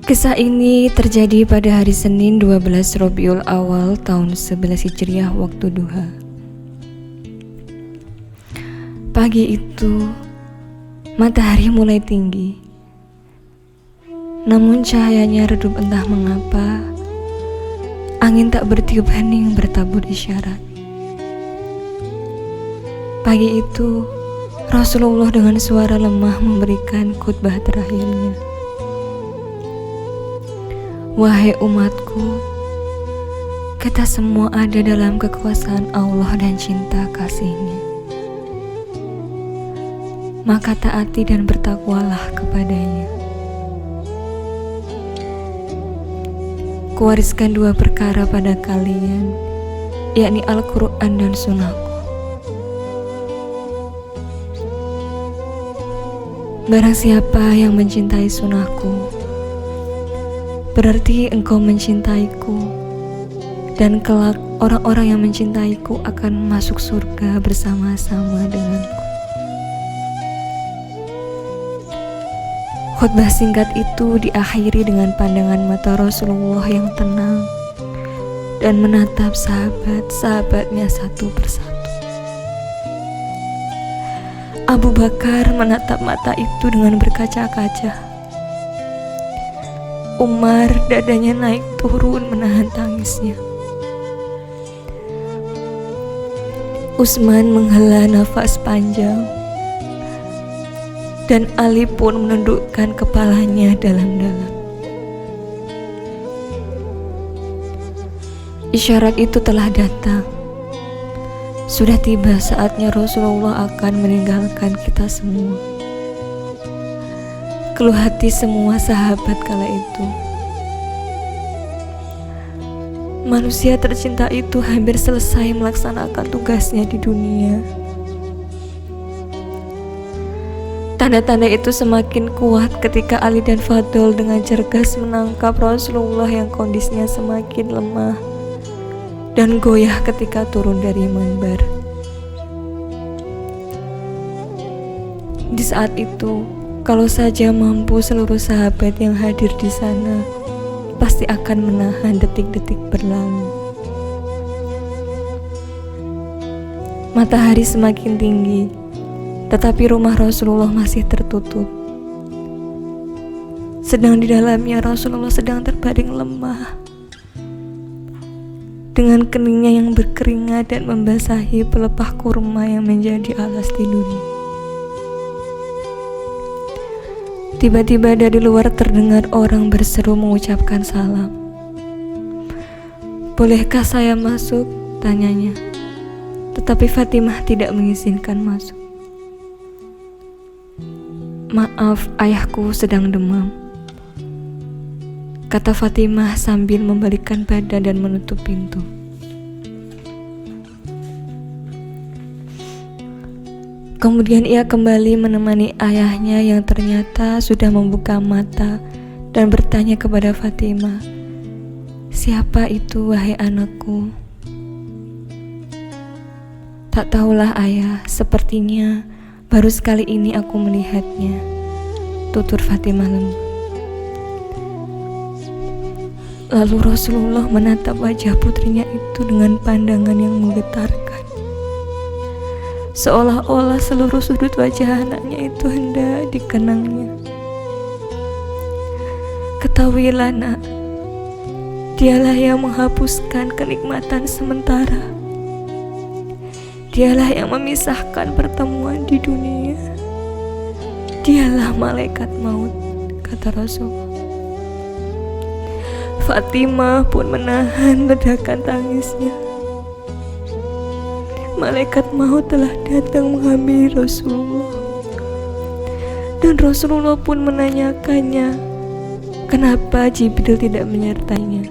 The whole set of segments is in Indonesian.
Kisah ini terjadi pada hari Senin 12 Rabiul Awal tahun 11 Hijriah waktu duha. Pagi itu, matahari mulai tinggi. Namun cahayanya redup entah mengapa. Angin tak bertiup hening bertabur isyarat. Pagi itu, Rasulullah dengan suara lemah memberikan khutbah terakhirnya. Wahai umatku, kita semua ada dalam kekuasaan Allah dan cinta kasih-Nya. Maka taati dan bertakwalah kepadanya. Kuwariskan dua perkara pada kalian, yakni Al-Quran dan Sunnahku. Barang siapa yang mencintai Sunnahku, berarti engkau mencintaiku, dan kelak orang-orang yang mencintaiku akan masuk surga bersama-sama denganku. Khutbah singkat itu diakhiri dengan pandangan mata Rasulullah yang tenang dan menatap sahabat-sahabatnya satu persatu. Abu Bakar menatap mata itu dengan berkaca-kaca. Umar dadanya naik turun menahan tangisnya. Utsman menghela nafas panjang, dan Ali pun menundukkan kepalanya dalam-dalam. Isyarat itu telah datang. Sudah tiba saatnya Rasulullah akan meninggalkan kita semua. Keluh hati semua sahabat kala itu. Manusia tercinta itu hampir selesai melaksanakan tugasnya di dunia. Tanda-tanda itu semakin kuat ketika Ali dan Fadl dengan cergas menangkap Rasulullah yang kondisinya semakin lemah dan goyah ketika turun dari mimbar. Di saat itu, kalau saja mampu seluruh sahabat yang hadir di sana, pasti akan menahan detik-detik berlalu. Matahari semakin tinggi, tetapi rumah Rasulullah masih tertutup. Sedang di dalamnya Rasulullah sedang terbaring lemah, dengan keningnya yang berkeringat dan membasahi pelepah kurma yang menjadi alas tidurnya. Tiba-tiba dari luar terdengar orang berseru mengucapkan salam. "Bolehkah saya masuk?" tanyanya. Tetapi Fatimah tidak mengizinkan masuk. "Maaf, ayahku sedang demam," kata Fatimah sambil membalikkan badan dan menutup pintu. Kemudian ia kembali menemani ayahnya yang ternyata sudah membuka mata dan bertanya kepada Fatimah, "Siapa itu, wahai anakku?" "Tak tahulah ayah, sepertinya baru sekali ini aku melihatnya," tutur Fatimah lembut. Lalu Rasulullah menatap wajah putrinya itu dengan pandangan yang menggetarkan. Seolah-olah seluruh sudut wajah anaknya itu hendak dikenangnya. "Ketahuilah nak, Dialah yang menghapuskan kenikmatan sementara. Dialah yang memisahkan pertemuan di dunia. Dialah malaikat maut," kata Rasul. Fatimah pun menahan ledakan tangisnya. Malaikat maut telah datang menghampiri Rasulullah, dan Rasulullah pun menanyakannya, kenapa Jibril tidak menyertainya.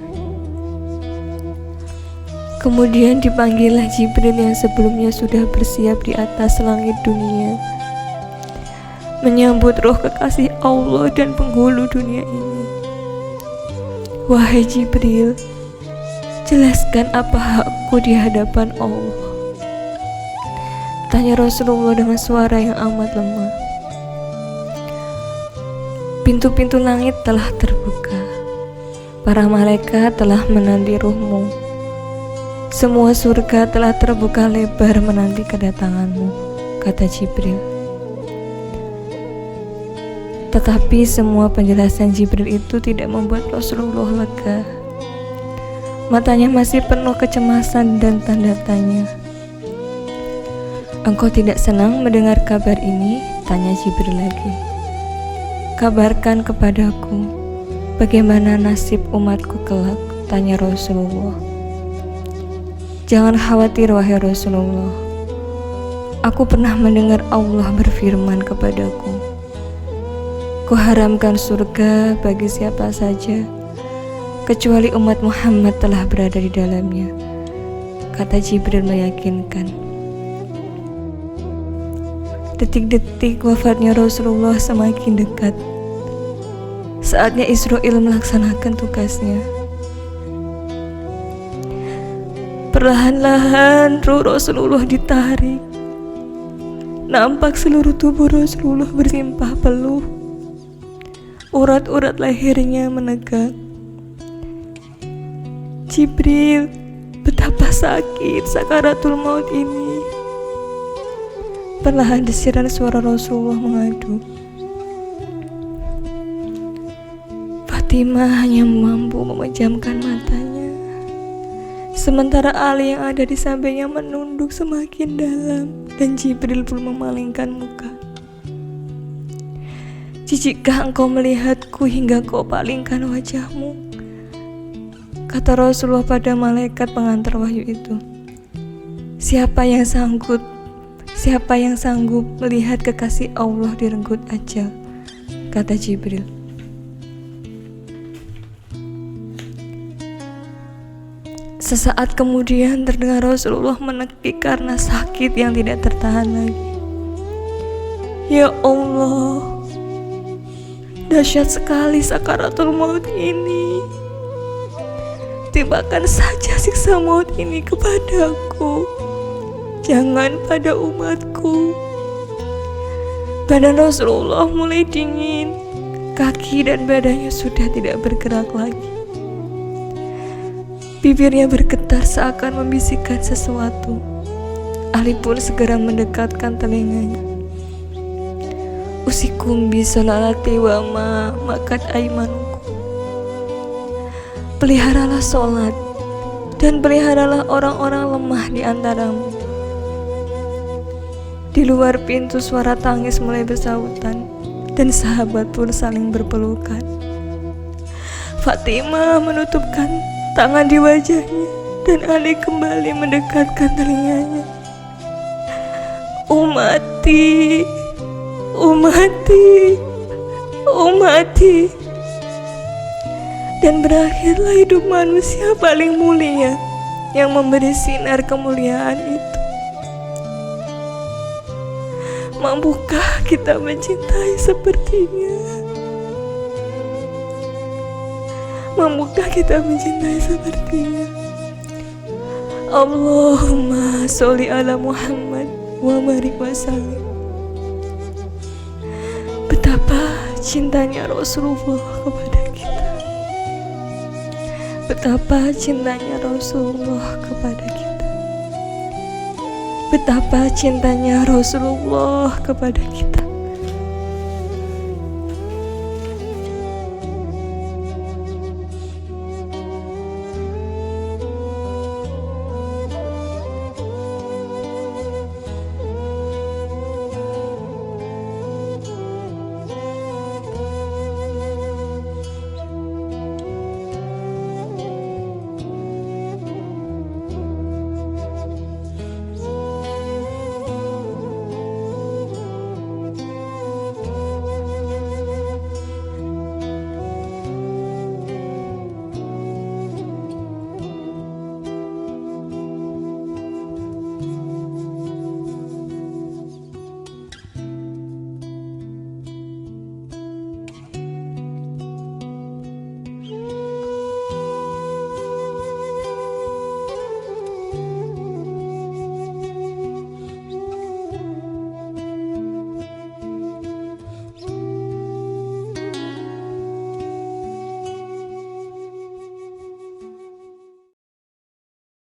Kemudian dipanggillah Jibril yang sebelumnya sudah bersiap di atas langit dunia, menyambut roh kekasih Allah dan penghulu dunia ini. "Wahai Jibril, jelaskan apa hakku di hadapan Allah?" tanya Rasulullah dengan suara yang amat lemah. Pintu-pintu langit telah terbuka. Para malaikat telah menanti ruhmu. Semua surga telah terbuka lebar menanti kedatanganmu, kata Jibril. Tetapi semua penjelasan Jibril itu tidak membuat Rasulullah lega. Matanya masih penuh kecemasan dan tanda tanya. Engkau tidak senang mendengar kabar ini? Tanya Jibril lagi. Kabarkan kepadaku, bagaimana nasib umatku kelak? Tanya Rasulullah. Jangan khawatir wahai Rasulullah. Aku pernah mendengar Allah berfirman kepadaku, Kuharamkan surga bagi siapa saja kecuali umat Muhammad telah berada di dalamnya, kata Jibril meyakinkan. Detik-detik wafatnya Rasulullah semakin dekat. Saatnya Israil melaksanakan tugasnya. Perlahan-lahan ruh Rasulullah ditarik. Nampak seluruh tubuh Rasulullah bersimpah peluh. Urat-urat lehernya menegak. Jibril, betapa sakit sakaratul maut ini. Perlahan desiran suara Rasulullah mengadu. Fatimah hanya mampu memejamkan matanya. Sementara Ali yang ada di sampingnya menunduk semakin dalam dan Jibril pun memalingkan muka. Jijikkah engkau melihatku hingga kau palingkan wajahmu? Kata Rasulullah pada malaikat pengantar wahyu itu. Siapa yang sanggup melihat kekasih Allah direnggut ajal? Kata Jibril. Sesaat kemudian terdengar Rasulullah menekik karena sakit yang tidak tertahan lagi. Ya Allah, dahsyat sekali sakaratul maut ini. Tibakan saja siksa maut ini kepadaku, jangan pada umatku. Badan Rasulullah mulai dingin, kaki dan badannya sudah tidak bergerak lagi. Bibirnya bergetar seakan membisikkan sesuatu. Ali pun segera mendekatkan telinganya. Usikum bisolati wa ma makat aimanukum. Peliharalah sholat dan peliharalah orang-orang lemah di antaramu. Di luar pintu suara tangis mulai bersautan dan sahabat pun saling berpelukan. Fatimah menutupkan tangan di wajahnya dan Ali kembali mendekatkan telinganya. Umati, umati, umati. Dan berakhirlah hidup manusia paling mulia yang memberi sinar kemuliaan itu. Mampukah kita mencintai sepertinya? Mampukah kita mencintai sepertinya? Allahumma sholli ala Muhammad wa barik wa sallim. Betapa cintanya Rasulullah kepada kita. Betapa cintanya Rasulullah kepada kita. Betapa cintanya Rasulullah kepada kita.